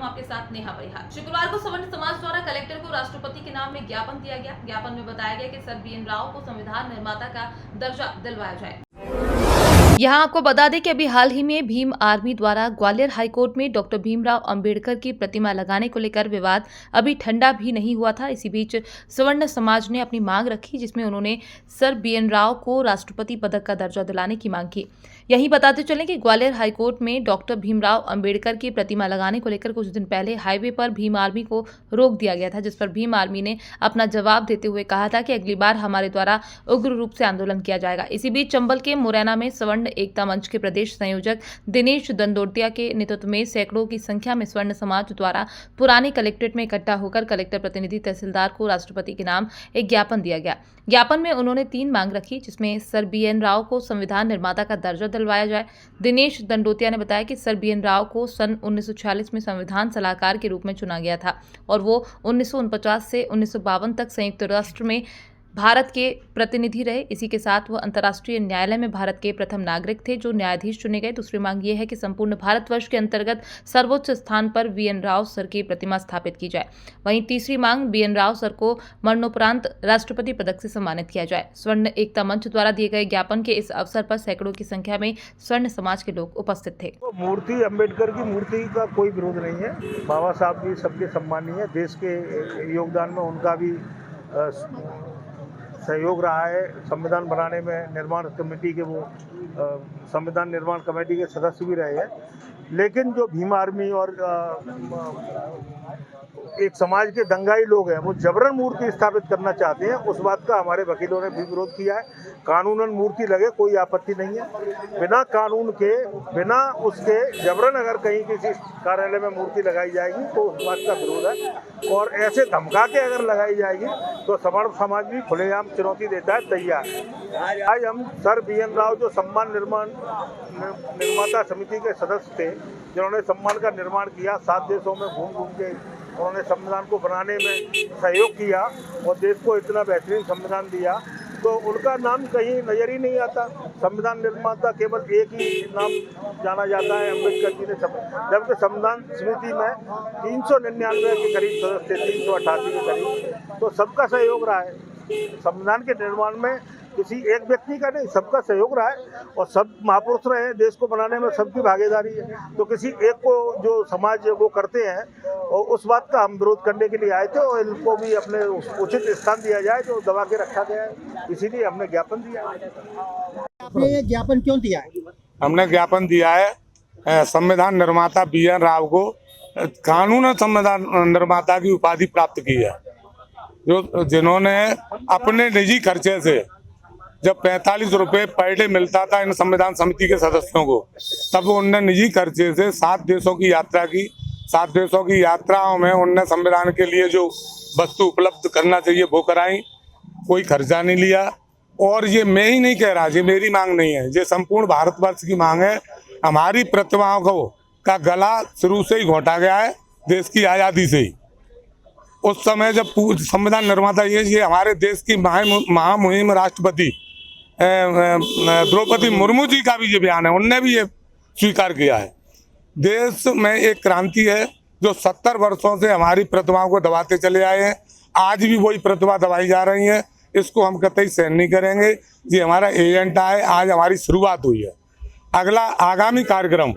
आपके साथ नेहा परिहार। शुक्रवार को सवर्ण समाज द्वारा कलेक्टर को राष्ट्रपति के नाम में ज्ञापन दिया गया। ज्ञापन में बताया गया कि सर BN राव को संविधान निर्माता का दर्जा दिलवाया जाए। यहाँ आपको बता दें कि अभी हाल ही में भीम आर्मी द्वारा ग्वालियर हाईकोर्ट में डॉक्टर भीमराव अंबेडकर की प्रतिमा लगाने को लेकर विवाद अभी ठंडा भी नहीं हुआ था। इसी बीच सवर्ण समाज ने अपनी मांग रखी, जिसमें उन्होंने सर BN राव को राष्ट्रपति पदक का दर्जा दिलाने की मांग की। यही बताते चलें कि ग्वालियर हाईकोर्ट में डॉक्टर भीमराव अंबेडकर की प्रतिमा लगाने को लेकर कुछ दिन पहले हाईवे पर भीम आर्मी को रोक दिया गया था, जिस पर भीम आर्मी ने अपना जवाब देते हुए कहा था कि अगली बार हमारे द्वारा उग्र रूप से आंदोलन किया जाएगा। इसी बीच चंबल के मुरैना में सवर्ण एकता मंच के प्रदेश संयोजक दिनेश दंदोतिया के नेतृत्व में सैकड़ों की संख्या में स्वर्ण समाज द्वारा पुराने कलेक्ट्रेट में इकट्ठा होकर कलेक्टर प्रतिनिधि तहसीलदार को राष्ट्रपति के नाम एक ज्ञापन दिया गया। ज्ञापन में उन्होंने 3 मांग रखी, जिसमें सर BN राव को संविधान निर्माता का दर्जा दिलवाया जाए। दिनेश दंडोतिया ने बताया कि सर BN राव को सन 1946 में संविधान सलाहकार के रूप में चुना गया था और वो 1949 से 1952 तक संयुक्त राष्ट्र में भारत के प्रतिनिधि रहे। इसी के साथ वह अंतर्राष्ट्रीय न्यायालय में भारत के प्रथम नागरिक थे जो न्यायाधीश चुने गए। दूसरी मांग ये है कि संपूर्ण भारतवर्ष के अंतर्गत सर्वोच्च स्थान पर BN राव सर की प्रतिमा स्थापित की जाए। वहीं तीसरी मांग BN राव सर को मरणोपरांत राष्ट्रपति पदक से सम्मानित किया जाए। स्वर्ण एकता मंच द्वारा दिए गए ज्ञापन के इस अवसर पर सैकड़ों की संख्या में स्वर्ण समाज के लोग उपस्थित थे। मूर्ति अंबेडकर की मूर्ति का कोई विरोध नहीं है। बाबा साहब भी सबके सम्मानीय है। देश के योगदान में उनका भी सहयोग रहा है। संविधान बनाने में निर्माण कमेटी के वो संविधान निर्माण कमेटी के सदस्य भी रहे हैं। लेकिन जो भीम आर्मी और एक समाज के दंगाई लोग हैं वो जबरन मूर्ति स्थापित करना चाहते हैं, उस बात का हमारे वकीलों ने भी विरोध किया है। कानूनन मूर्ति लगे कोई आपत्ति नहीं है। बिना कानून के बिना उसके जबरन अगर कहीं किसी कार्यालय में मूर्ति लगाई जाएगी तो उस बात का विरोध है। और ऐसे धमका के अगर लगाई जाएगी तो सवर्ण समाज भी खुलेआम चुनौती देता है, तैयार है। आज हम सर BN राव जो सम्मान निर्माता समिति के सदस्य थे, जिन्होंने सम्मान का निर्माण किया, 7 देशों में घूम घूम के उन्होंने संविधान को बनाने में सहयोग किया और देश को इतना बेहतरीन संविधान दिया, तो उनका नाम कहीं नजर ही नहीं आता। संविधान निर्माता केवल एक ही नाम जाना जाता है, अम्बेडकर जी ने। जबकि संविधान समिति में 399 के करीब सदस्य थे, 388 के करीब, तो सबका सहयोग रहा है। संविधान के निर्माण में किसी एक व्यक्ति का नहीं, सबका सहयोग रहा है और सब महापुरुष रहे हैं। देश को बनाने में सबकी भागीदारी है। तो किसी एक को जो समाज वो करते हैं और उस बात का हम विरोध करने के लिए आए थे और इनको भी अपने उचित स्थान दिया जाए जो दबा के रखा गया है, इसीलिए हमने ज्ञापन दिया। आपने ये ज्ञापन क्यों दिया है? हमने ज्ञापन दिया है संविधान निर्माता BN राव को कानून संविधान निर्माता की उपाधि प्राप्त की है, जो जिन्होंने अपने निजी खर्चे से, जब 45 रुपये पर डे मिलता था इन संविधान समिति के सदस्यों को, तब उनने निजी खर्चे से 7 देशों की यात्रा की। 7 देशों की यात्राओं में उनने संविधान के लिए जो वस्तु उपलब्ध करना चाहिए वो कराई, कोई खर्चा नहीं लिया। और ये मैं ही नहीं कह रहा, ये मेरी मांग नहीं है, ये संपूर्ण भारतवर्ष की मांग है। हमारी प्रतिमाओं को का गला शुरू से ही घोंटा गया है, देश की आज़ादी से ही। उस समय जब संविधान निर्माता ये हमारे देश की महामुहिम राष्ट्रपति द्रौपदी मुर्मू जी का भी ये बयान है, उनने भी ये स्वीकार किया है। देश में एक क्रांति है जो 70 वर्षों से हमारी प्रतिमाओं को दबाते चले आए हैं, आज भी वही प्रतिमा दबाई जा रही है। इसको हम कतई सहन नहीं करेंगे। ये हमारा एजेंडा है, आज हमारी शुरुआत हुई है। अगला आगामी कार्यक्रम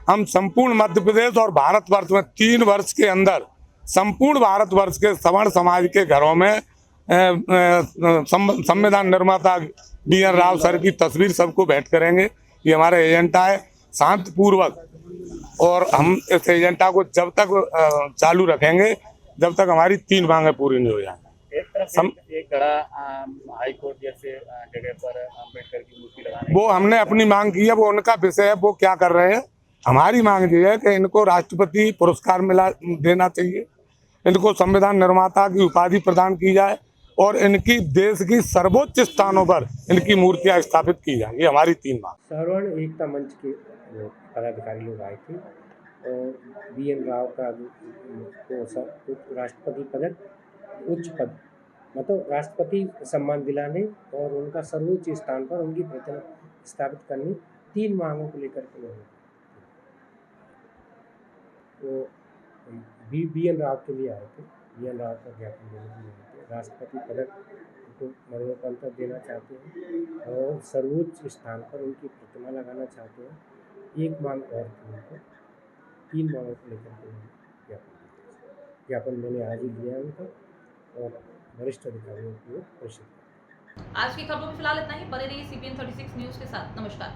हम संपूर्ण मध्य प्रदेश और भारतवर्ष में 3 वर्ष के अंदर संपूर्ण भारतवर्ष के सवर्ण समाज के घरों में संविधान निर्माता BN राव सर की तस्वीर सबको भेंट करेंगे। ये हमारा एजेंडा है, शांतिपूर्वक, और हम इस एजेंडा को जब तक चालू रखेंगे जब तक हमारी 3 मांगें पूरी नहीं हो जाए। एक बड़ा हाई कोर्ट जैसे जगह पर अम्बेडकर की मूर्ति लगाने, वो हमने अपनी मांग की है, वो उनका विषय है, वो क्या कर रहे हैं। हमारी मांग ये है कि इनको राष्ट्रपति पुरस्कार देना चाहिए, इनको संविधान निर्माता की उपाधि प्रदान की जाए और इनकी देश की सर्वोच्च स्थानों पर इनकी मूर्तियां स्थापित की जाए। ये हमारी 3 मांग। सवर्ण एकता मंच के पदाधिकारी लोग आए थे और BN राव का राष्ट्रपति पदक, उच्च पद, मतलब राष्ट्रपति सम्मान दिलाने और उनका सर्वोच्च स्थान पर उनकी प्रतिमा स्थापित करने, 3 मांगों को लेकर के तो बी एन राव के लिए आए थे। बी एन राव का ज्ञापन देने के लिए आए थे। राष्ट्रपति पदक को मरणोपरांत देना चाहते हैं और सर्वोच्च स्थान पर उनकी प्रतिमा लगाना चाहते हैं। एक मांग और थी उनको, 3 मांगों को लेकर के ज्ञापन दिया। ज्ञापन मैंने आज ही दिया है उनको और वरिष्ठ अधिकारियों को प्रेषित किया। आज की खबरों में फिलहाल इतना ही। बने रहिए CPN 36 न्यूज के साथ। नमस्कार।